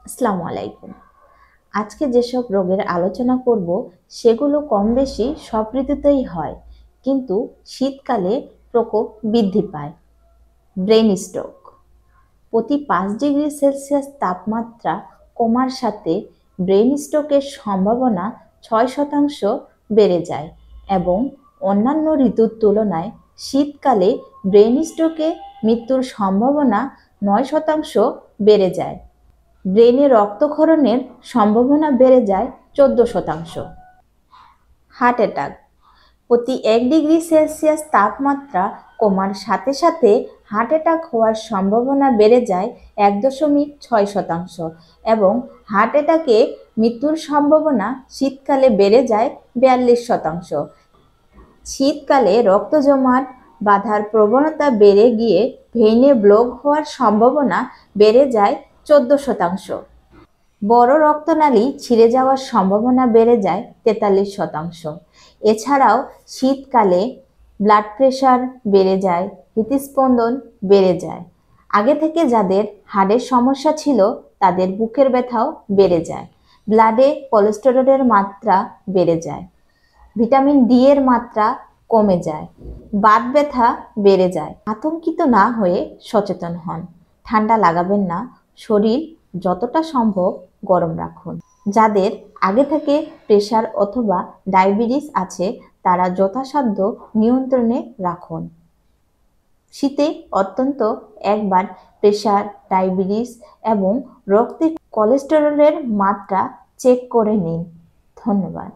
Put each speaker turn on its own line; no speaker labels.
আসসালামু আলাইকুম। আজকে যেসব রোগের আলোচনা করব সেগুলো কম বেশি সব ঋতুতেই হয়, কিন্তু শীতকালে প্রকোপ বৃদ্ধি পায়। Brain stroke. প্রতি 5 ডিগ্রি সেলসিয়াস তাপমাত্রা কমার সাথে ব্রেন স্ট্রোকের সম্ভাবনা 6% বেড়ে যায় এবং অন্যান্য ঋতুর তুলনায় শীতকালে ব্রেন স্ট্রোকে মৃত্যুর সম্ভাবনা 9% বেড়ে যায়। ব্রেনে রক্তক্ষরণের সম্ভাবনা বেড়ে যায় 14%। Heart attack. প্রতি 1 ডিগ্রি সেলসিয়াস তাপমাত্রা কমার সাথে সাথে হার্ট অ্যাটাক হওয়ার সম্ভাবনা বেড়ে যায় 1.6% এবং হার্ট অ্যাটাকে মৃত্যুর সম্ভাবনা শীতকালে বেড়ে যায় 42%। শীতকালে রক্ত জমাট বাঁধার প্রবণতা বেড়ে গিয়ে ভেইনে ব্লক হওয়ার সম্ভাবনা বেড়ে যায় 14%। বড় রক্তনালী ছিঁড়ে যাওয়ার সম্ভাবনা বেড়ে যায় 43%। এছাড়াও শীতকালে ব্লাড প্রেশার বেড়ে যায়, হৃদস্পন্দন বেড়ে যায়। আগে থেকে যাদের হার্টের সমস্যা ছিল তাদের বুকের ব্যথাও বেড়ে যায়। ব্লাডে কোলেস্টেরলের মাত্রা বেড়ে যায়। ভিটামিন ডি এর মাত্রা কমে যায়। বাত ব্যথা বেড়ে যায়। আতঙ্কিত না হয়ে সচেতন হন। ঠান্ডা লাগাবেন না, শরীর যতটা সম্ভব গরম রাখুন। যাদের আগে থেকে প্রেশার অথবা ডায়াবেটিস আছে তারা যথাসাধ্য নিয়ন্ত্রণে রাখুন। শীতে অত্যন্ত একবার প্রেশার, ডায়াবেটিস এবং রক্তে কোলেস্টেরলের মাত্রা চেক করে নিন। ধন্যবাদ।